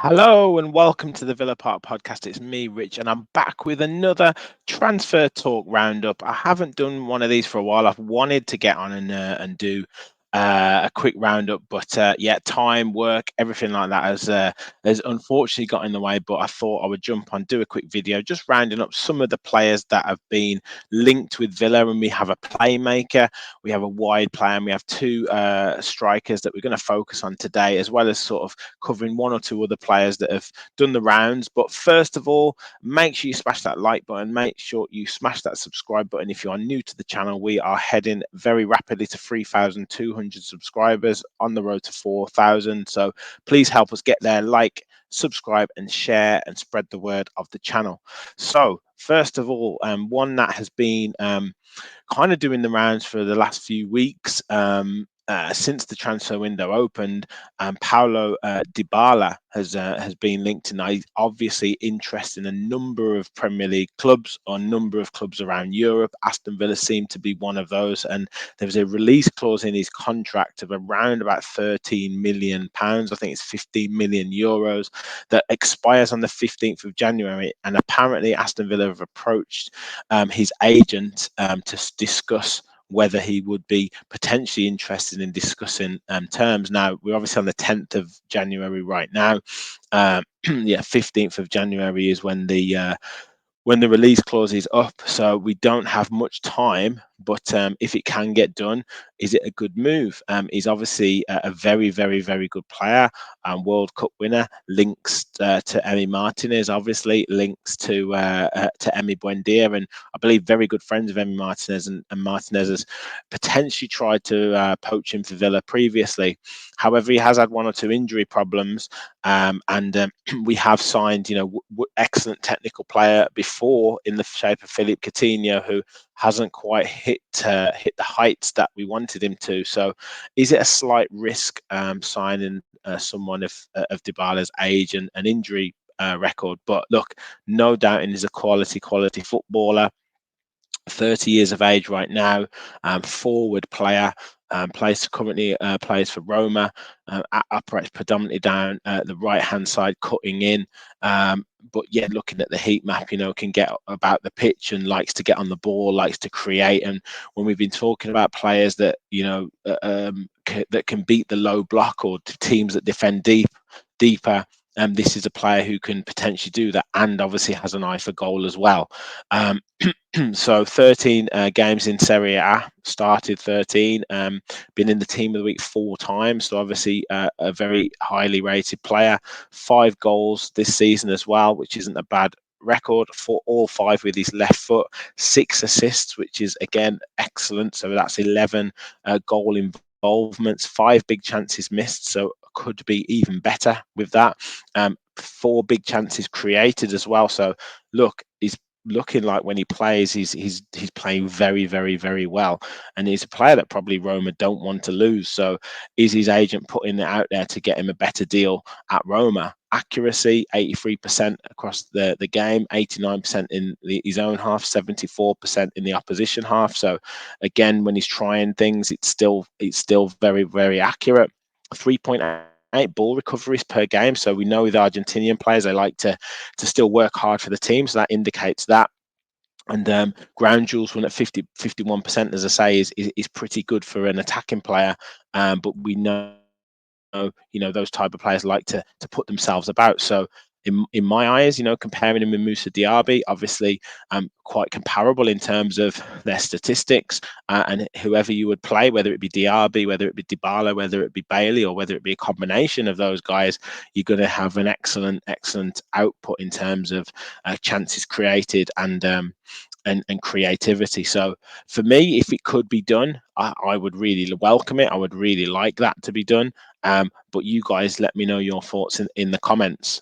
Hello and welcome to the Villa Park podcast. It's me, Rich, and I'm back with another transfer talk roundup. I haven't done one of these for a while. I've wanted to get on and do a quick roundup, but yeah, time, work, everything like that has unfortunately got in the way. But I thought I would jump on, do a quick video, just rounding up some of the players that have been linked with Villa. And we have a playmaker, we have a wide player, and we have two strikers that we're going to focus on today, as well as sort of covering one or two other players that have done the rounds. But first of all, make sure you smash that like button, make sure you smash that subscribe button. If you are new to the channel, we are heading very rapidly to 3,200 subscribers, on the road to 4,000. So please help us get there. Like, subscribe and share and spread the word of the channel. So first of all, one that has been kind of doing the rounds for the last few weeks, since the transfer window opened. Paulo Dybala has been linked, and I obviously interest in a number of Premier League clubs or a number of clubs around Europe. Aston Villa seemed to be one of those, and there was a release clause in his contract of around about £13 million. I think it's 15 million euros that expires on the 15th of January. And apparently, Aston Villa have approached his agent to discuss whether he would be potentially interested in discussing terms. Now, we're obviously on the 10th of January right now. Yeah, 15th of January is when the release clause is up, so we don't have much time. But if it can get done, is it a good move? He's obviously a very, very, very good player, World Cup winner, links to Emi Martinez, obviously links to Emi Buendia, and I believe very good friends of Emi Martinez, and Martinez has potentially tried to poach him for Villa previously. However, he has had one or two injury problems, and we have signed, excellent technical player before in the shape of Philippe Coutinho, who hasn't quite hit the heights that we wanted him to. So, is it a slight risk signing someone of Dybala's age and an injury record? But look, no doubting he's a quality footballer. 30 years of age right now, forward player, currently plays for Roma, operates predominantly down the right hand side, cutting in. But yeah, looking at the heat map, can get about the pitch and likes to get on the ball, likes to create. And when we've been talking about players that that can beat the low block, or teams that defend deeper. This is a player who can potentially do that, and obviously has an eye for goal as well. So 13 games in Serie A, started 13, been in the team of the week 4 times. So obviously a very highly rated player. 5 goals this season as well, which isn't a bad record, for all 5 with his left foot. 6 assists, which is again excellent. So that's 11 goal involvements, 5 big chances missed. So could be even better with that. 4 big chances created as well. So look, he's looking like when he plays, he's playing very, very, very well, and he's a player that probably Roma don't want to lose. So is his agent putting it out there to get him a better deal at Roma? Accuracy 83% across the game, 89% in his own half, 74% in the opposition half. So again, when he's trying things, it's still very, very accurate. 3.8 ball recoveries per game. So we know with Argentinian players, they like to still work hard for the team. So that indicates that. And ground duels won at 51%, as I say, is pretty good for an attacking player. But we know, those type of players like to put themselves about. So in my eyes, comparing him with Moussa Diaby, obviously quite comparable in terms of their statistics, and whoever you would play, whether it be Diaby, whether it be Dybala, whether it be Bailey, or whether it be a combination of those guys, you're going to have an excellent output in terms of chances created and creativity. So for me, if it could be done, I would really welcome it. I would really like that to be done. But you guys let me know your thoughts in the comments.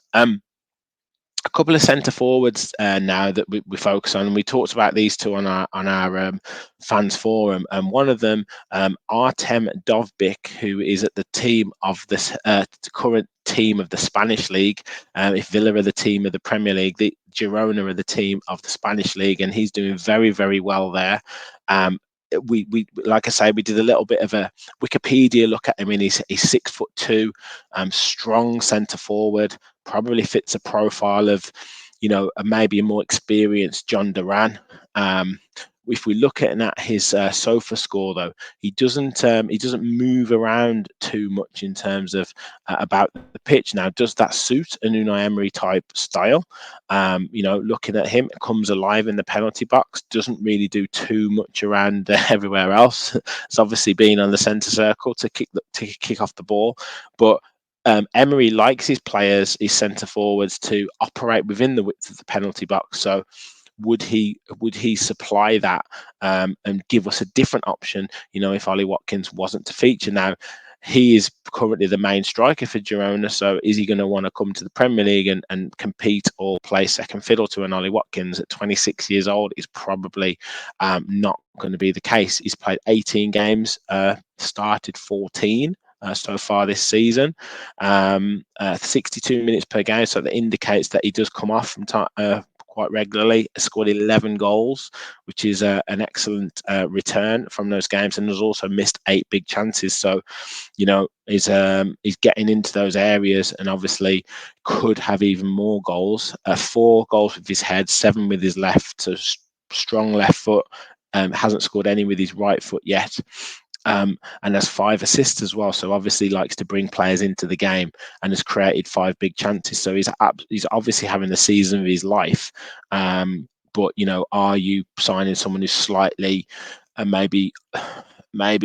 A couple of centre forwards now that we focus on, and we talked about these two on our fans forum, and one of them, Artem Dovbyk, who is at the team of this current team of the Spanish league. If Villa are the team of the Premier League, the Girona are the team of the Spanish league, and he's doing very, very well there. we like I say, we did a little bit of a Wikipedia look at him, and he's 6'2", strong centre forward, probably fits a profile of, maybe a more experienced John Duran. If we look at his SOFA score, though, he doesn't move around too much in terms of about the pitch. Now, does that suit an Unai Emery type style? Looking at him, comes alive in the penalty box, doesn't really do too much around everywhere else. It's obviously been on the centre circle to kick off the ball, but Emery likes his players, his centre forwards, to operate within the width of the penalty box. So would he supply that and give us a different option, if Ollie Watkins wasn't to feature? Now, he is currently the main striker for Girona, so is he going to want to come to the Premier League and compete or play second fiddle to an Ollie Watkins at 26 years old? Is probably not going to be the case. He's played 18 games, started 14 so far this season, 62 minutes per game, so that indicates that he does come off from quite regularly. Scored 11 goals, which is an excellent return from those games, and has also missed 8 big chances. So, he's getting into those areas, and obviously could have even more goals. 4 goals with his head, 7 with his left, so strong left foot. Hasn't scored any with his right foot yet. And has 5 assists as well. So obviously likes to bring players into the game, and has created 5 big chances. So he's obviously having the season of his life. But are you signing someone who's slightly maybe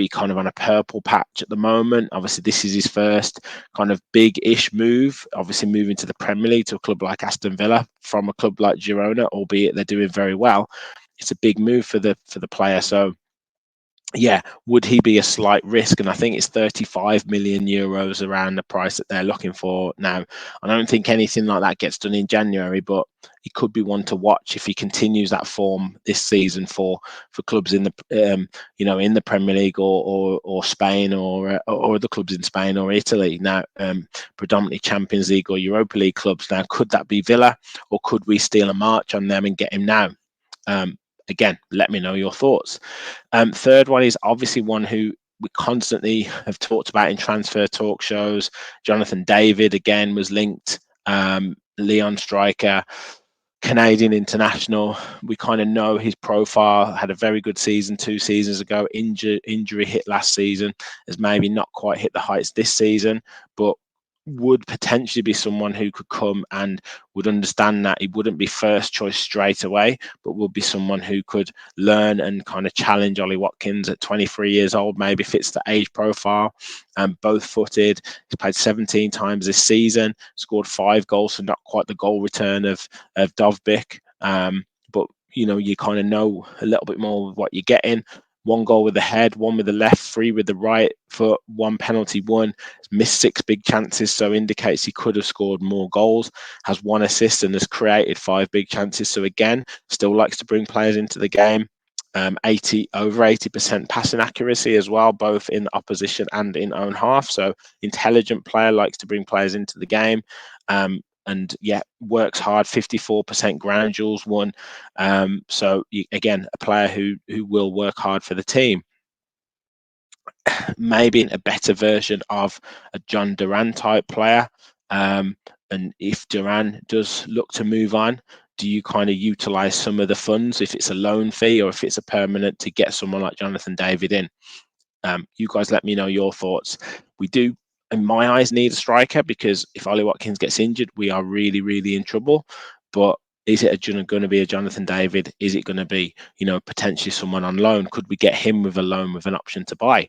kind of on a purple patch at the moment? Obviously, this is his first kind of big-ish move. Obviously, moving to the Premier League, to a club like Aston Villa from a club like Girona, albeit they're doing very well. It's a big move for the player. So, yeah, would he be a slight risk? And I think it's 35 million euros around the price that they're looking for now. I don't think anything like that gets done in January, but he could be one to watch if he continues that form this season for clubs in the in the Premier League or Spain or the clubs in Spain or Italy. Now, predominantly Champions League or Europa League clubs. Now, could that be Villa, or could we steal a march on them and get him now? Again, let me know your thoughts. Third one is obviously one who we constantly have talked about in transfer talk shows. Jonathan David, again, was linked. Leon striker, Canadian international. We kind of know his profile. Had a very good season 2 seasons ago. Injury hit last season. Has maybe not quite hit the heights this season, but would potentially be someone who could come and would understand that he wouldn't be first choice straight away, but would be someone who could learn and kind of challenge Ollie Watkins at 23 years old. Maybe fits the age profile. Both footed. He's played 17 times this season. Scored 5 goals, so not quite the goal return of Dovbyk. But you kind of know a little bit more of what you're getting. 1 goal with the head, 1 with the left, 3 with the right foot, 1 penalty won. Missed 6 big chances, so indicates he could have scored more goals. Has 1 assist and has created 5 big chances. So again, still likes to bring players into the game. Over 80% passing accuracy as well, both in opposition and in own half. So intelligent player, likes to bring players into the game. And yeah, works hard. 54% ground duels won. So again, a player who will work hard for the team. Maybe a better version of a John Duran type player. And if Duran does look to move on, do you kind of utilize some of the funds, if it's a loan fee or if it's a permanent, to get someone like Jonathan David in? You guys let me know your thoughts. We do, in my eyes, need a striker, because if Ollie Watkins gets injured, we are really, really in trouble. But is it going to be a Jonathan David? Is it going to be, potentially someone on loan? Could we get him with a loan with an option to buy?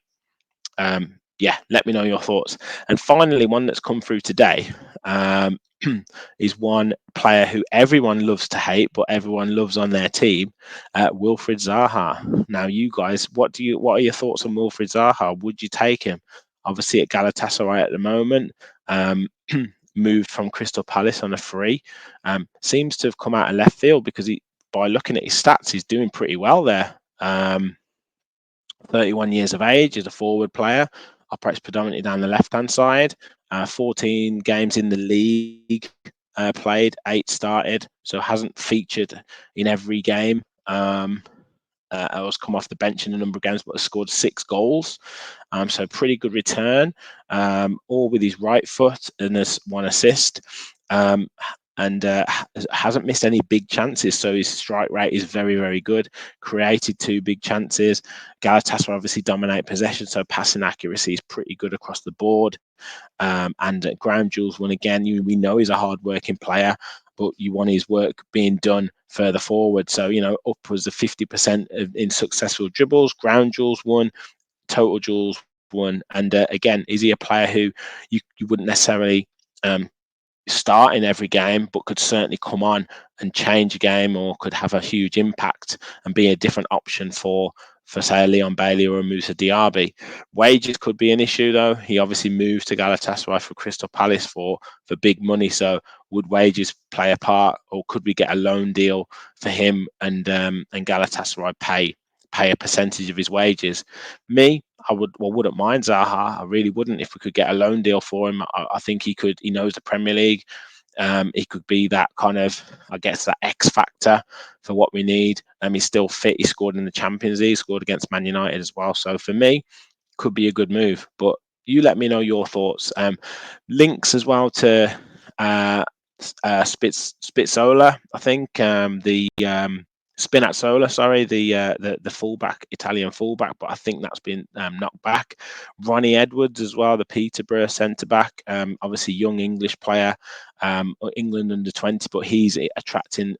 Yeah, let me know your thoughts. And finally, one that's come through today is one player who everyone loves to hate, but everyone loves on their team, Wilfried Zaha. Now, you guys, what are your thoughts on Wilfried Zaha? Would you take him? Obviously at Galatasaray at the moment. Moved from Crystal Palace on a free. Seems to have come out of left field, because by looking at his stats, he's doing pretty well there. 31 years of age, is a forward player, operates predominantly down the left-hand side. 14 games in the league played, 8 started, so hasn't featured in every game. has come off the bench in a number of games, but has scored 6 goals. So pretty good return, all with his right foot, and has 1 assist. And hasn't missed any big chances, so his strike rate is very, very good. Created 2 big chances. Galatasaray obviously dominate possession, so passing accuracy is pretty good across the board. And ground duels won again. We know he's a hard-working player, but you want his work being done further forward. So, upwards of 50% in successful dribbles. Ground duels won, total duels won. And again, is he a player who you wouldn't necessarily start in every game, but could certainly come on and change a game, or could have a huge impact and be a different option for say, Leon Bailey or a Moussa Diaby. Wages could be an issue, though. He obviously moved to Galatasaray for Crystal Palace for big money. So would wages play a part, or could we get a loan deal for him and Galatasaray pay a percentage of his wages? I wouldn't mind Zaha. I really wouldn't. If we could get a loan deal for him, I think he could. He knows the Premier League. He could be that kind of, I guess, that X factor for what we need. He's still fit. He scored in the Champions League, scored against Man United as well. So for me, could be a good move. But you let me know your thoughts. Links as well to Spizzola, I think, the Spinazzola, sorry, the fullback, Italian fullback, but I think that's been knocked back. Ronnie Edwards as well, the Peterborough centre back, obviously young English player, England under 20, but he's attracting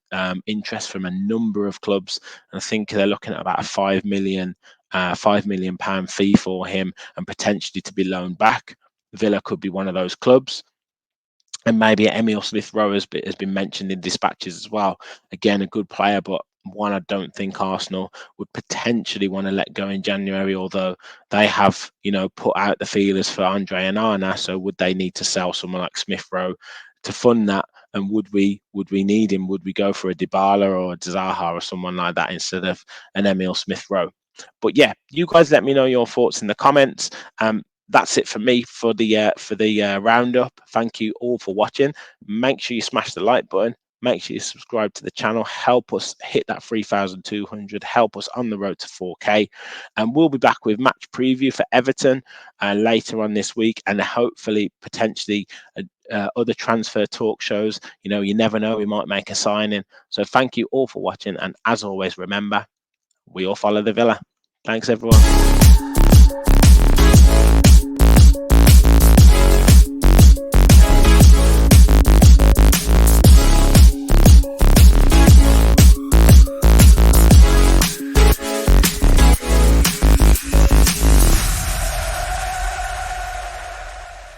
interest from a number of clubs. And I think they're looking at about a £5 million fee for him, and potentially to be loaned back. Villa could be one of those clubs. And maybe Emile Smith-Rowe has been mentioned in dispatches as well. Again, a good player, but one I don't think Arsenal would potentially want to let go in January, although they have, put out the feelers for Andre Onana. So would they need to sell someone like Smith-Rowe to fund that? And would we need him? Would we go for a Dybala or a Zaha or someone like that instead of an Emile Smith-Rowe? But yeah, you guys let me know your thoughts in the comments. That's it for me for the roundup. Thank you all for watching. Make sure you smash the like button. Make sure you subscribe to the channel. Help us hit that 3,200. Help us on the road to 4K. And we'll be back with match preview for Everton later on this week, and hopefully potentially other transfer talk shows. You never know, we might make a signing. So thank you all for watching, and as always, remember, we all follow the Villa. Thanks, everyone.